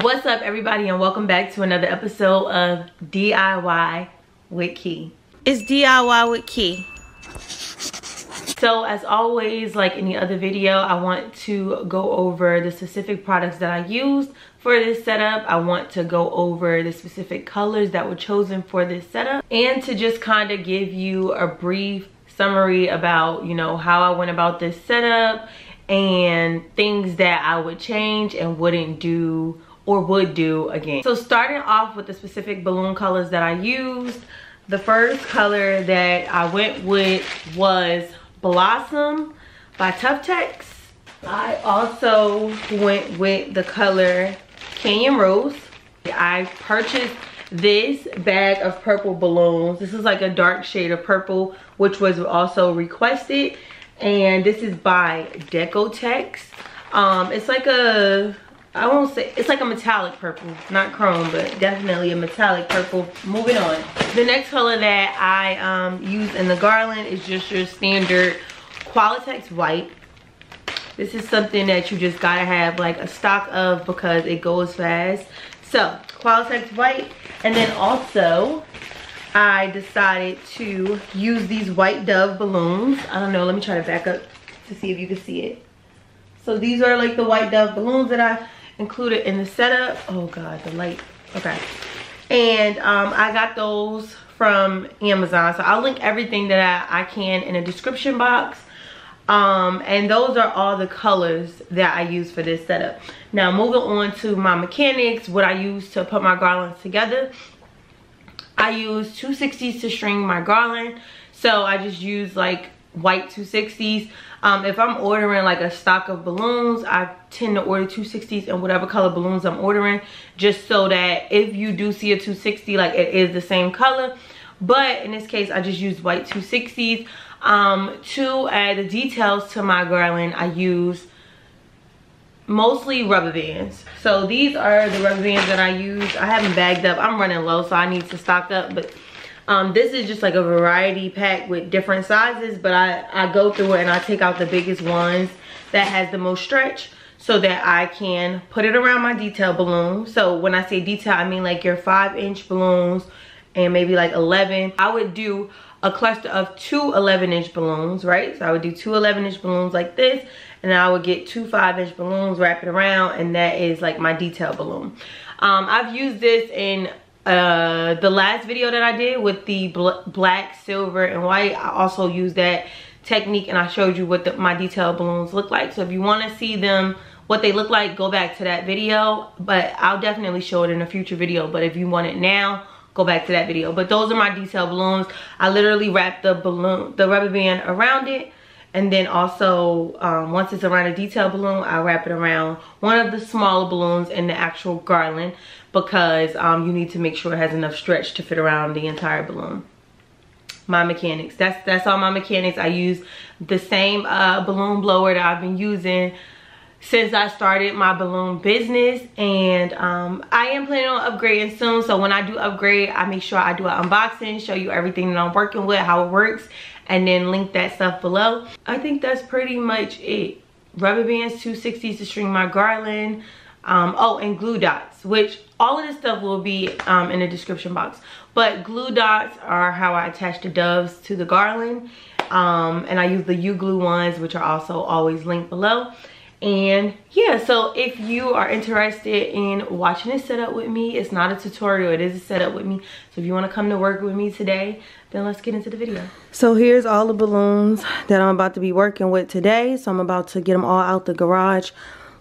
What's up, everybody, and welcome back to another episode of DIY with Key. It's DIY with Key. So as always, like any other video, I want to go over the specific products that I used for this setup. I want to go over the specific colors that were chosen for this setup, and to just kind of give you a brief summary about, you know, how I went about this setup and things that I would change and wouldn't do or would do again. So starting off with the specific balloon colors that I used, the first color that I went with was Blossom by Tuftex. I also went with the color Canyon Rose. I purchased this bag of purple balloons. This is like a dark shade of purple, which was also requested, and this is by Decotex. It's like a, I won't say, it's like a metallic purple, not chrome, but definitely a metallic purple. Moving on. The next color that I used in the Garland is just your standard Qualatex White. This is something that you just gotta have like a stock of because it goes fast. So Qualatex White, and then also I decided to use these White Dove balloons. I don't know, let me try to back up to see if you can see it. So these are like the White Dove balloons that I included in the setup. Oh god, the light. Okay. And I got those from Amazon. So I'll link everything that I can in a description box. And those are all the colors that I use for this setup. Now moving on to my mechanics, what I use to put my garlands together. I use 260s to string my garland. So I just use like white 260s. If I'm ordering like a stock of balloons, I tend to order 260s and whatever color balloons I'm ordering, just so that if you do see a 260, like it is the same color. But in this case, I just use white 260s. To add the details to my garland, I use mostly rubber bands. So these are the rubber bands that I use. I haven't bagged up. I'm running low, so I need to stock up. But this is just like a variety pack with different sizes, but I go through it and I take out the biggest ones that has the most stretch so that I can put it around my detail balloon. So when I say detail, I mean like your 5-inch balloons and maybe like 11. I would do a cluster of 2 11-inch balloons, right? So I would do 2 11-inch balloons like this, and then I would get 2 5-inch balloons, wrap it around, and that is like my detail balloon. I've used this in the last video that I did with the black, silver, and white. I also used that technique and I showed you what my detail balloons look like. So if you want to see them, what they look like, go back to that video, but I'll definitely show it in a future video. But if you want it now, go back to that video. But those are my detail balloons. I literally wrap the rubber band around it, and then also once it's around a detail balloon, I wrap it around one of the smaller balloons in the actual garland, because you need to make sure it has enough stretch to fit around the entire balloon. My mechanics, that's all my mechanics. I use the same balloon blower that I've been using since I started my balloon business, and I am planning on upgrading soon. So when I do upgrade, I make sure I do an unboxing, show you everything that I'm working with, how it works, and then link that stuff below. I think that's pretty much it. Rubber bands, 260s to string my garland. Oh, and glue dots, which all of this stuff will be in the description box. But glue dots are how I attach the doves to the garland. And I use the U-glue ones, which are also always linked below. And yeah, so if you are interested in watching this setup with me, it's not a tutorial, it is a setup with me. So if you want to come to work with me today, then let's get into the video. So here's all the balloons that I'm about to be working with today. So I'm about to get them all out the garage,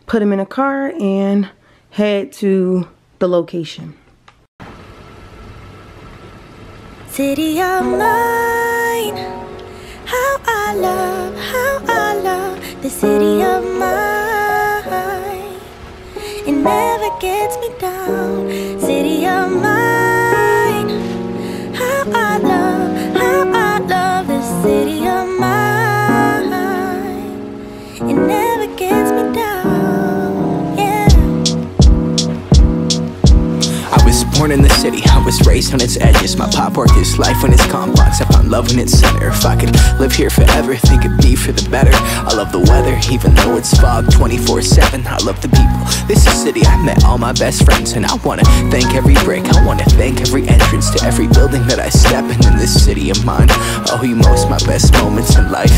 put them in a car, and head to the location. City of mine, how I love the city of mine. It never gets me down. City of mine, how I love the city of mine. It never gets me down, yeah. I was born in the city, I was raised on its edges. My pop worked his life when it's complex. I found love in its center. If I could live here forever, think it'd be for the better. I love the weather, even though it's fog 24/7. I love the people. This is city I met all my best friends, and I wanna thank every brick. I wanna thank every entrance to every building that I step in this city of mine. I owe you most my best moments in life.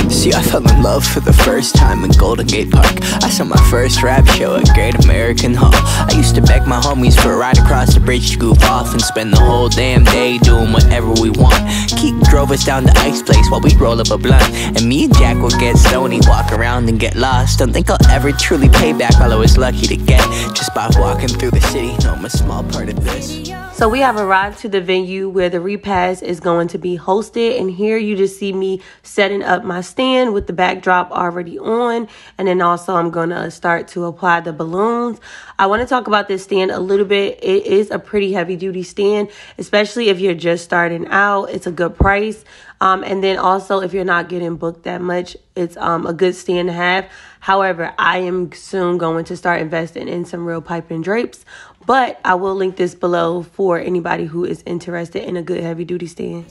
See, I fell in love for the first time in Golden Gate Park. I saw my first rap show at Great American Hall. I used to beg my homies for a ride across the bridge to goof off and spend the whole damn day doing whatever we want. Keith drove us down to Ike's place while we'd roll up a blunt, and me and Jack would get stoned, walk around and get lost. Don't think I'll ever truly pay back all I was lucky to get just by walking through the city. No, I'm a small part of this. So we have arrived to the venue where the repast is going to be hosted, and here you just see me setting up my stand with the backdrop already on, and then also I'm going to start to apply the balloons. I want to talk about this stand a little bit. It is a pretty heavy duty stand, especially if you're just starting out. It's a good price. And then also if you're not getting booked that much, it's a good stand to have. However, I am soon going to start investing in some real pipe and drapes, but I will link this below for anybody who is interested in a good heavy duty stand.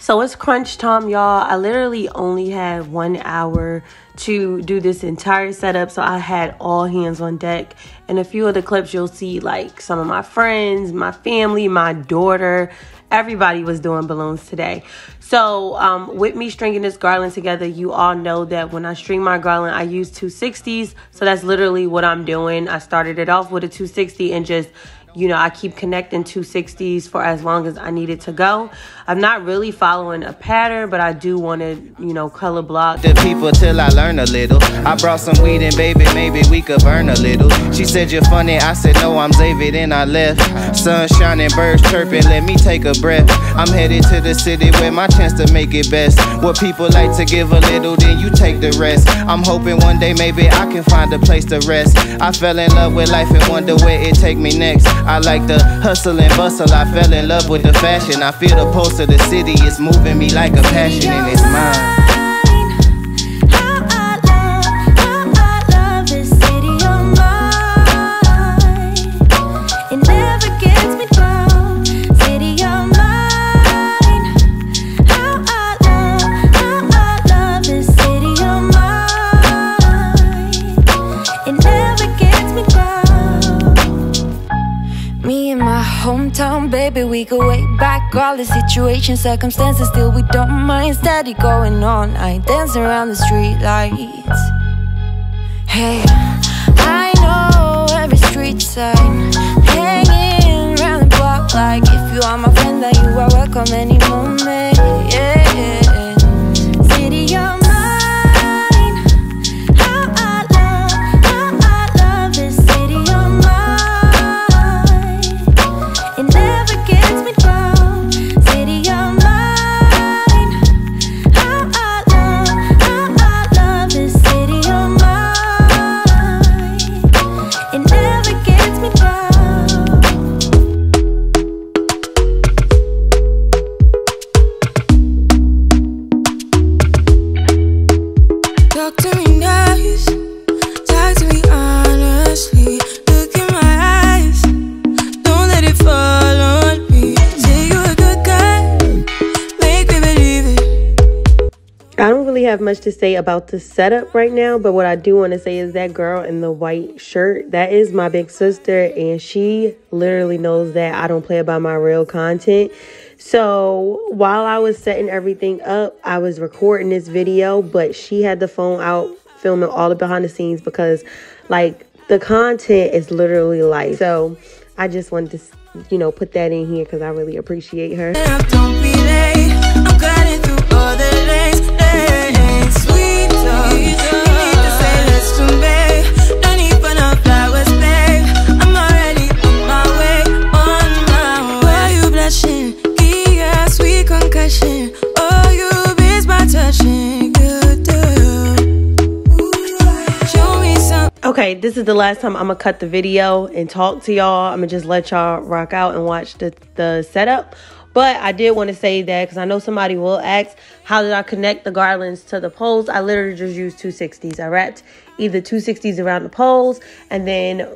So it's crunch time, y'all. I literally only had 1 hour to do this entire setup, so I had all hands on deck. In a few of the clips, you'll see like some of my friends, my family, my daughter. Everybody was doing balloons today. So with me stringing this garland together, you all know that when I string my garland, I use 260s. So that's literally what I'm doing. I started it off with a 260 and just, you know, I keep connecting 260s for as long as I need it to go. I'm not really following a pattern, but I do want to, you know, color block the people till I learn a little. I brought some weed and baby, maybe we could burn a little. She said you're funny, I said no, I'm Xavier, then I left. Sun shining, birds chirping, let me take a breath. I'm headed to the city where my chance to make it best. What people like to give a little, then you take the rest. I'm hoping one day maybe I can find a place to rest. I fell in love with life and wonder where it take me next. I like the hustle and bustle, I fell in love with the fashion. I feel the pulse of the city, it's moving me like a passion and it's mine. Hometown, baby, we go way back. All the situations, circumstances, still we don't mind. Steady going on, I dance around the street lights. Hey, I know every street sign, hanging around the block. Like if you are my friend, then you are welcome any moment. Yeah, city of mine, how I love this city of mine. Have much to say about the setup right now, but what I do want to say is that girl in the white shirt, that is my big sister, and she literally knows that I don't play about my real content. So while I was setting everything up, I was recording this video, but she had the phone out filming all the behind the scenes because like the content is literally life. So I just wanted to, you know, put that in here because I really appreciate her. Don't be late, I'm cutting through all the lanes. Sweet talk, you need to say let's convey. No need for no flowers, babe. I'm already on my way. Why you blushing? Yeah, sweet concussion. Oh, you miss my touching. Good show me some. Okay, this is the last time I'm gonna cut the video and talk to y'all. I'm gonna just let y'all rock out and watch the setup. But I did want to say that because I know somebody will ask, how did I connect the garlands to the poles? I literally just used 260s. I wrapped either 260s around the poles and then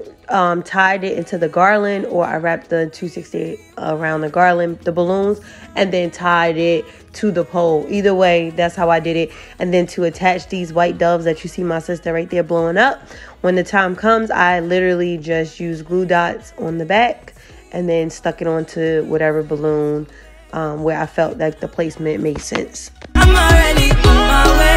tied it into the garland, or I wrapped the 260 around the garland, the balloons, and then tied it to the pole. Either way, that's how I did it. And then to attach these white doves that you see my sister right there blowing up, when the time comes, I literally just use glue dots on the back and then stuck it onto whatever balloon where I felt like the placement made sense. I'm already on my way.